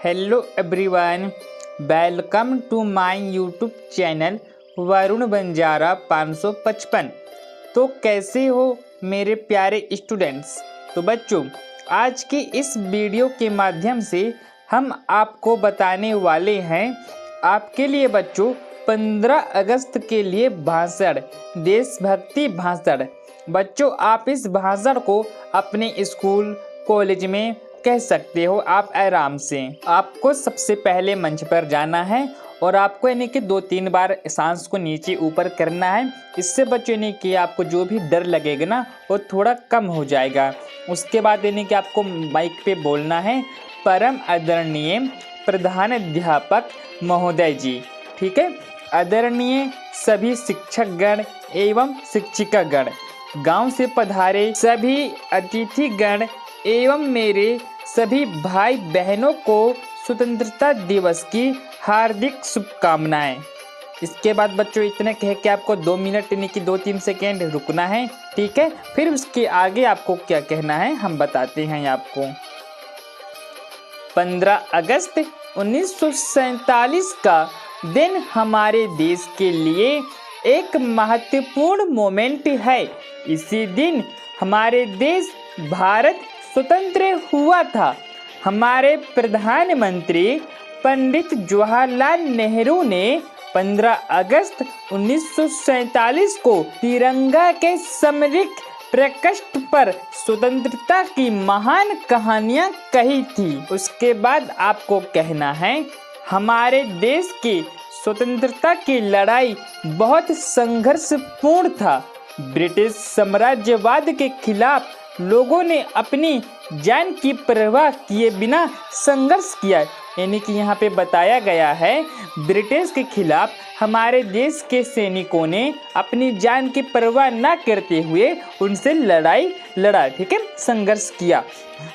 Hello everyone, welcome to my YouTube channel Varun Banjara 555। तो कैसे हो मेरे प्यारे स्टूडेंट्स। तो बच्चों, आज की इस वीडियो के माध्यम से हम आपको बताने वाले हैं आपके लिए बच्चों 15 अगस्त के लिए भाषण, देशभक्ति भाषण। बच्चों, आप इस भाषण को अपने स्कूल कॉलेज में कह सकते हो आप आराम से। आपको सबसे पहले मंच पर जाना है और आपको यानी कि 2-3 बार सांस को नीचे ऊपर करना है। इससे बच्चों यानी कि आपको जो भी डर लगेगा ना वो थोड़ा कम हो जाएगा। उसके बाद यानी कि आपको माइक पे बोलना है, परम आदरणीय प्रधानाध्यापक महोदय जी। ठीक है। आदरणीय सभी शिक्षकगण एवं शिक्षिकागण, गांव से पधारे सभी अतिथिगण एवं मेरे सभी भाई बहनों को स्वतंत्रता दिवस की हार्दिक शुभकामनाएं। इसके बाद बच्चों इतने कह के आपको 2 मिनट यानी कि 2-3 सेकेंड रुकना है। ठीक है। फिर उसके आगे आपको क्या कहना है हम बताते हैं आपको। 15 अगस्त 1947 का दिन हमारे देश के लिए एक महत्वपूर्ण मोमेंट है। इसी दिन हमारे देश भारत स्वतंत्र हुआ था। हमारे प्रधानमंत्री पंडित जवाहरलाल नेहरू ने 15 अगस्त 1947 को तिरंगा के समृद्ध प्रकोष्ठ पर स्वतंत्रता की महान कहानियां कही थी। उसके बाद आपको कहना है हमारे देश की स्वतंत्रता की लड़ाई बहुत संघर्षपूर्ण था। ब्रिटिश साम्राज्यवाद के खिलाफ लोगों ने अपनी जान की परवाह किए बिना संघर्ष किया। यानी कि यहाँ पे बताया गया है ब्रिटिश के खिलाफ हमारे देश के सैनिकों ने अपनी जान की परवाह न करते हुए उनसे लड़ाई लड़ा। ठीक है, संघर्ष किया।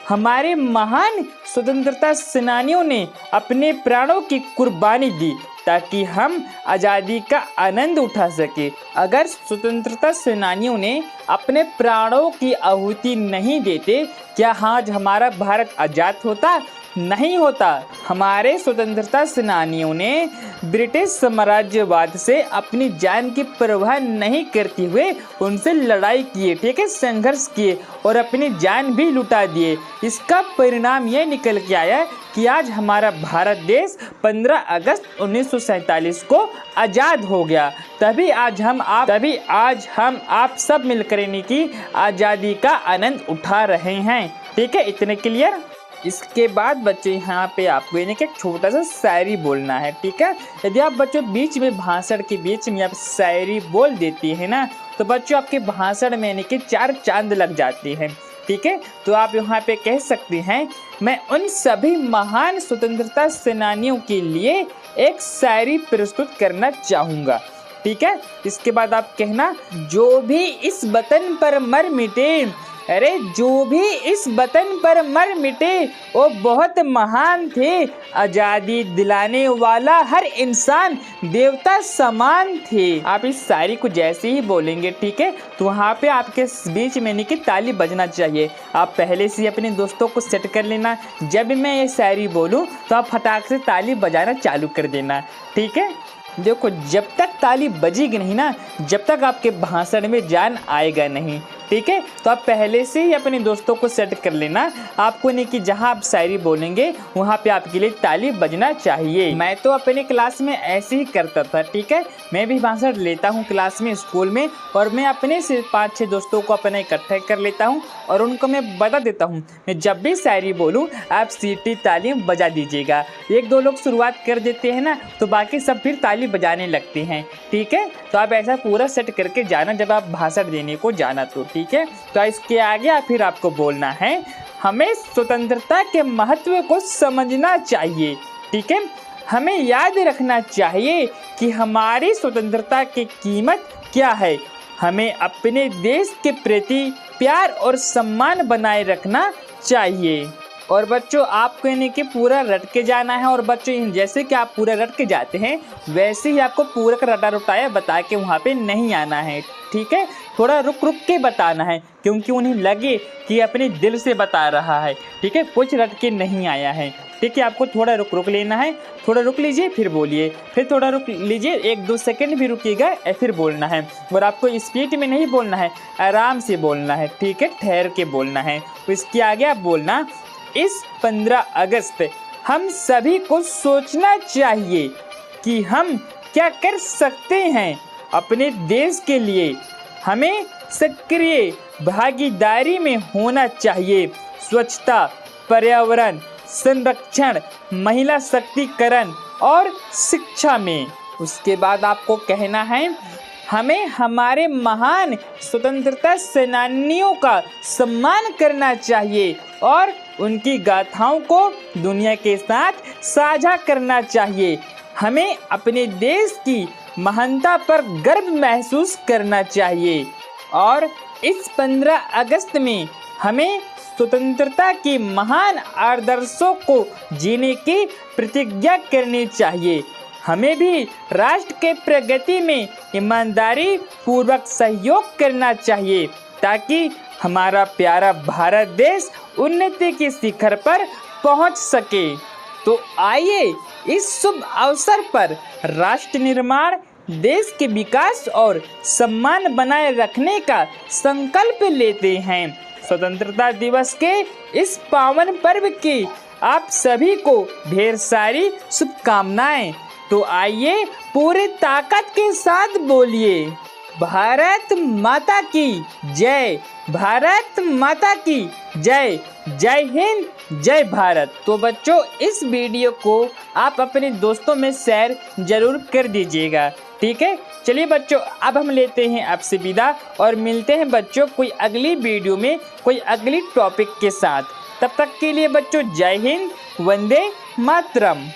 हमारे महान स्वतंत्रता सेनानियों ने अपने प्राणों की कुर्बानी दी ताकि हम आज़ादी का आनंद उठा सके। अगर स्वतंत्रता सेनानियों ने अपने प्राणों की आहुति नहीं देते, क्या आज हमारा भारत आज़ाद होता? नहीं होता। हमारे स्वतंत्रता सेनानियों ने ब्रिटिश साम्राज्यवाद से अपनी जान की परवाह नहीं करते हुए उनसे लड़ाई किए। ठीक है, संघर्ष किए और अपनी जान भी लुटा दिए। इसका परिणाम यह निकल के आया कि आज हमारा भारत देश 15 अगस्त 1947 को आज़ाद हो गया। तभी आज हम आप सब मिलकर यानी कि आज़ादी का आनंद उठा रहे हैं। ठीक है, इतने क्लियर। इसके बाद बच्चे यहाँ पे आपको यानी कि एक छोटा सा शायरी बोलना है। ठीक है। यदि आप बच्चों बीच में भाषण के बीच में आप शायरी बोल देती है ना तो बच्चों आपके भाषण में यानी कि 4 चांद लग जाते हैं। ठीक है। तो आप यहाँ पे कह सकते हैं मैं उन सभी महान स्वतंत्रता सेनानियों के लिए एक शायरी प्रस्तुत करना चाहूँगा। ठीक है। इसके बाद आप कहना जो भी इस वतन पर मर मिटे, अरे जो भी इस वतन पर मर मिटे वो बहुत महान थे। आज़ादी दिलाने वाला हर इंसान देवता समान थे। आप इस शायरी को जैसे ही बोलेंगे, ठीक है, तो वहाँ पे आपके बीच में नहीं कि ताली बजना चाहिए। आप पहले से अपने दोस्तों को सेट कर लेना। जब मैं ये शायरी बोलूँ तो आप फटाक से ताली बजाना चालू कर देना। ठीक है। देखो, जब तक ताली बजेगी नहीं ना, जब तक आपके भाषण में जान आएगा नहीं। ठीक है। तो आप पहले से ही अपने दोस्तों को सेट कर लेना। आपको नहीं कि जहां आप शायरी बोलेंगे वहां पे आपके लिए ताली बजना चाहिए। मैं तो अपने क्लास में ऐसे ही करता था। ठीक है। मैं भी भाषण लेता हूं क्लास में, स्कूल में, और मैं अपने से 5-6 दोस्तों को अपने इकट्ठा कर लेता हूं और उनको मैं बता देता हूं मैं जब भी शायरी बोलूं आप सीटी ताली बजा दीजिएगा। 1-2 लोग शुरुआत कर देते हैं ना तो बाकी सब फिर ताली बजाने लगते हैं। ठीक है। तो आप ऐसा पूरा सेट करके जाना जब आप भाषण देने को जाना तो। ठीक है। तो इसके आगे फिर आपको बोलना है हमें स्वतंत्रता के महत्व को समझना चाहिए। ठीक है। हमें याद रखना चाहिए कि हमारी स्वतंत्रता की कीमत क्या है। हमें अपने देश के प्रति प्यार और सम्मान बनाए रखना चाहिए। और बच्चों आपको यानी कि पूरा रट के जाना है। और बच्चों जैसे कि आप पूरा रट के जाते हैं वैसे ही आपको पूरा का रटा रुटाया बता के वहाँ पे नहीं आना है। ठीक है। थोड़ा रुक रुक के बताना है क्योंकि उन्हें लगे कि अपने दिल से बता रहा है। ठीक है। कुछ रट के नहीं आया है। ठीक है, आपको थोड़ा रुक लेना है, थोड़ा रुक लीजिए फिर बोलिए, फिर थोड़ा रुक लीजिए, 1-2 सेकंड भी रुकिएगा फिर बोलना है। और आपको स्पीड में नहीं बोलना है, आराम से बोलना है, ठीक है, ठहर के बोलना है। तो इसके आगे आप बोलना, इस 15 अगस्त हम सभी को सोचना चाहिए कि हम क्या कर सकते हैं अपने देश के लिए। हमें सक्रिय भागीदारी में होना चाहिए, स्वच्छता, पर्यावरण संरक्षण, महिला शक्तिकरण और शिक्षा में। उसके बाद आपको कहना है, हमें हमारे महान स्वतंत्रता सेनानियों का सम्मान करना चाहिए और उनकी गाथाओं को दुनिया के साथ साझा करना चाहिए। हमें अपने देश की महानता पर गर्व महसूस करना चाहिए और इस 15 अगस्त में हमें स्वतंत्रता के महान आदर्शों को जीने की प्रतिज्ञा करनी चाहिए। हमें भी राष्ट्र के प्रगति में ईमानदारी पूर्वक सहयोग करना चाहिए ताकि हमारा प्यारा भारत देश उन्नति के शिखर पर पहुंच सके। तो आइए इस शुभ अवसर पर राष्ट्र निर्माण, देश के विकास और सम्मान बनाए रखने का संकल्प लेते हैं। स्वतंत्रता दिवस के इस पावन पर्व की आप सभी को ढेर सारी शुभकामनाएं। तो आइए पूरी ताकत के साथ बोलिए, भारत माता की जय, भारत माता की जय, जय हिंद, जय भारत। तो बच्चों, इस वीडियो को आप अपने दोस्तों में शेयर जरूर कर दीजिएगा, ठीक है। चलिए बच्चों, अब हम लेते हैं आपसे विदा और मिलते हैं बच्चों कोई अगली वीडियो में कोई अगली टॉपिक के साथ। तब तक के लिए बच्चों, जय हिंद, वंदे मातरम।